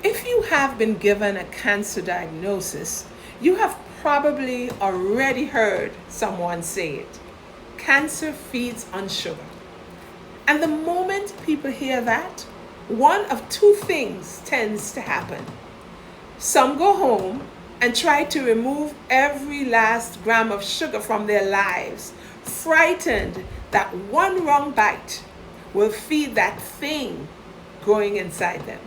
If you have been given a cancer diagnosis, you have probably already heard someone say it. Cancer feeds on sugar. And the moment people hear that, one of two things tends to happen. Some go home and try to remove every last gram of sugar from their lives, frightened that one wrong bite will feed that thing growing inside them.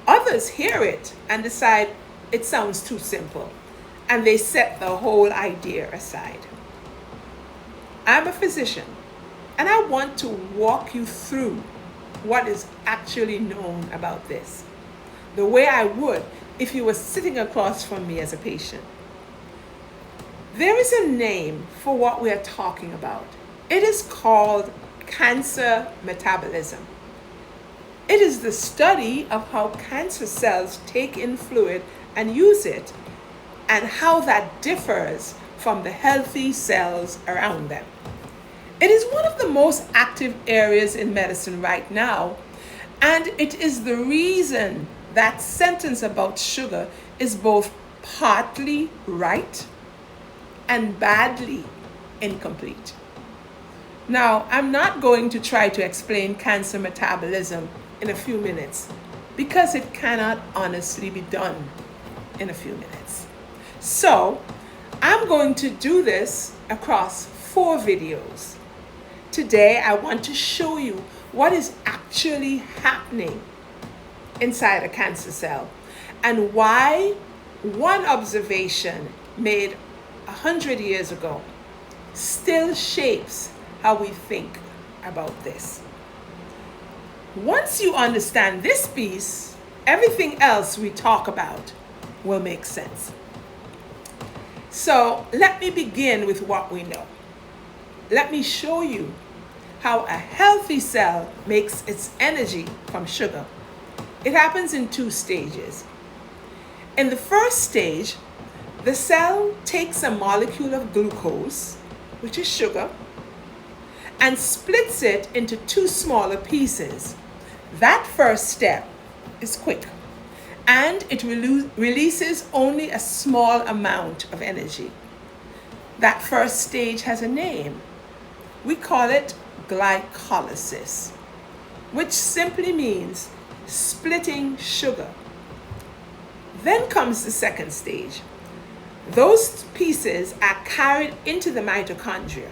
Others hear it and decide it sounds too simple, and they set the whole idea aside. I'm a physician, and I want to walk you through what is actually known about this, the way I would if you were sitting across from me as a patient. There is a name for what we are talking about. It is called cancer metabolism. It is the study of how cancer cells take in fluid and use it, and how that differs from the healthy cells around them. It is one of the most active areas in medicine right now, and it is the reason that sentence about sugar is both partly right and badly incomplete. Now, I'm not going to try to explain cancer metabolism in a few minutes because it cannot honestly be done in a few minutes. So, I'm going to do this across 4 videos. Today, I want to show you what is actually happening inside a cancer cell and why one observation made 100 years ago still shapes how we think about this. Once you understand this piece, everything else we talk about will make sense. So let me begin with what we know. Let me show you how a healthy cell makes its energy from sugar. It happens in 2 stages. In the first stage, the cell takes a molecule of glucose, which is sugar, and splits it into 2 smaller pieces. That first step is quick, and it releases only a small amount of energy. That first stage has a name. We call it glycolysis, which simply means splitting sugar. Then comes the second stage. Those pieces are carried into the mitochondria.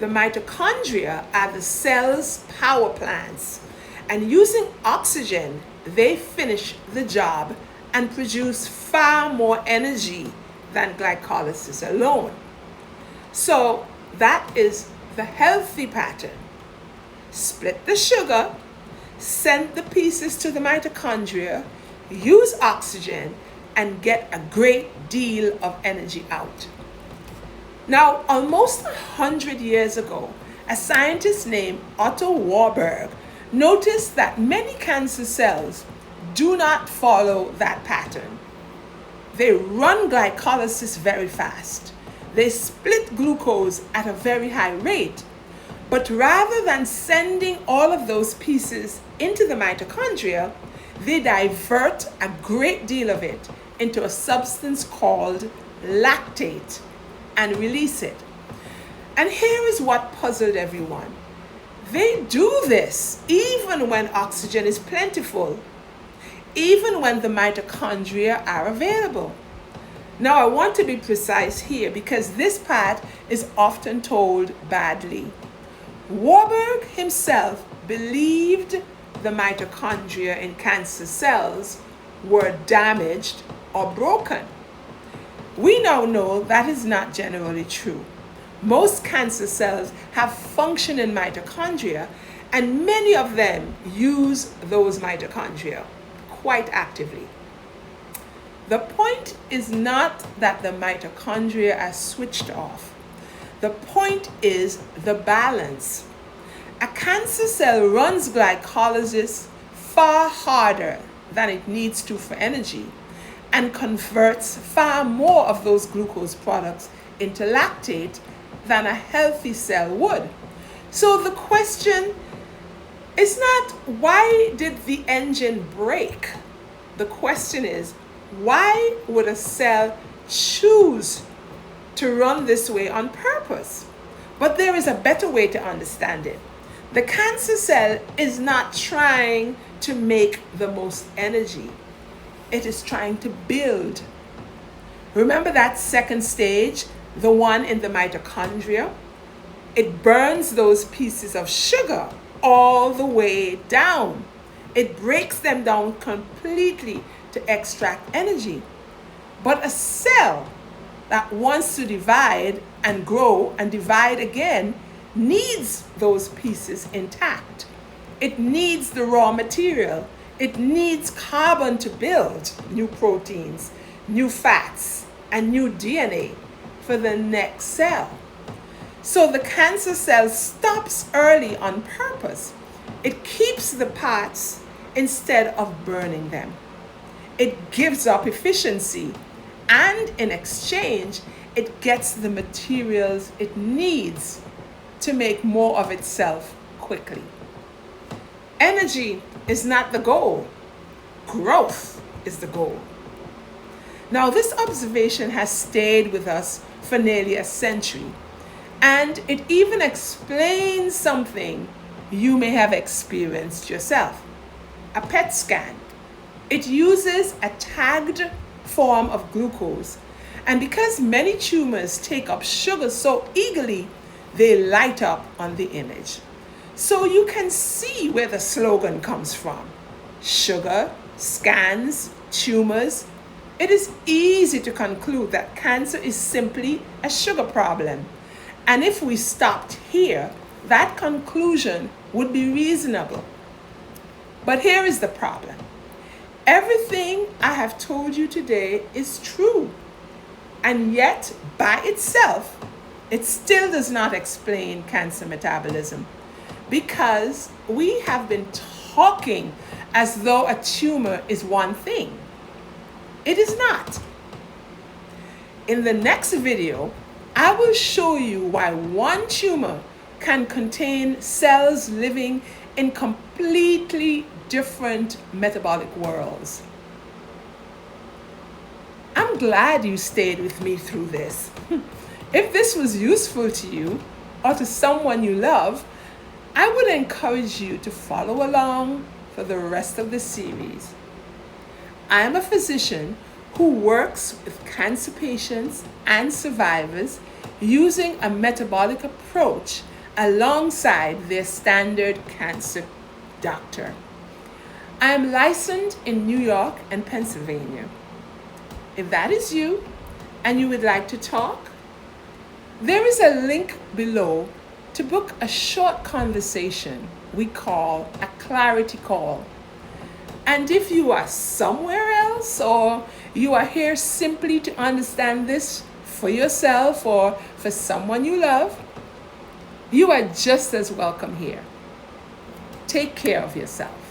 The mitochondria are the cell's power plants, and using oxygen, they finish the job and produce far more energy than glycolysis alone. So that is the healthy pattern. Split the sugar, send the pieces to the mitochondria, use oxygen, and get a great deal of energy out. Now, almost 100 years ago, a scientist named Otto Warburg noticed that many cancer cells do not follow that pattern. They run glycolysis very fast. They split glucose at a very high rate. But rather than sending all of those pieces into the mitochondria, they divert a great deal of it into a substance called lactate and release it. And here is what puzzled everyone. They do this even when oxygen is plentiful, even when the mitochondria are available. Now, I want to be precise here because this part is often told badly. Warburg himself believed the mitochondria in cancer cells were damaged or broken. We now know that is not generally true. Most cancer cells have functioning mitochondria, and many of them use those mitochondria quite actively. The point is not that the mitochondria are switched off. The point is the balance. A cancer cell runs glycolysis far harder than it needs to for energy and converts far more of those glucose products into lactate than a healthy cell would. So the question It's not why did the engine break? The question is, why would a cell choose to run this way on purpose? But there is a better way to understand it. The cancer cell is not trying to make the most energy. It is trying to build. Remember that second stage, the one in the mitochondria? It burns those pieces of sugar all the way down. It breaks them down completely to extract energy. But a cell that wants to divide and grow and divide again needs those pieces intact. It needs the raw material. It needs carbon to build new proteins, new fats, and new DNA for the next cell. So the cancer cell stops early on purpose. It keeps the parts instead of burning them. It gives up efficiency, and in exchange, it gets the materials it needs to make more of itself quickly. Energy is not the goal. Growth is the goal. Now, this observation has stayed with us for nearly a century, and it even explains something you may have experienced yourself. A PET scan. It uses a tagged form of glucose, and because many tumors take up sugar so eagerly, they light up on the image. So you can see where the slogan comes from. Sugar, scans, tumors. It is easy to conclude that cancer is simply a sugar problem. And if we stopped here, that conclusion would be reasonable. But here is the problem. Everything I have told you today is true. And yet, by itself, it still does not explain cancer metabolism, because we have been talking as though a tumor is one thing. It is not. In the next video, I will show you why one tumor can contain cells living in completely different metabolic worlds. I'm glad you stayed with me through this. If this was useful to you or to someone you love, I would encourage you to follow along for the rest of the series. I am a physician who works with cancer patients and survivors using a metabolic approach alongside their standard cancer doctor. I am licensed in New York and Pennsylvania. If that is you and you would like to talk, there is a link below to book a short conversation we call a clarity call. And if you are somewhere else, or you are here simply to understand this for yourself or for someone you love, you are just as welcome here. Take care of yourself.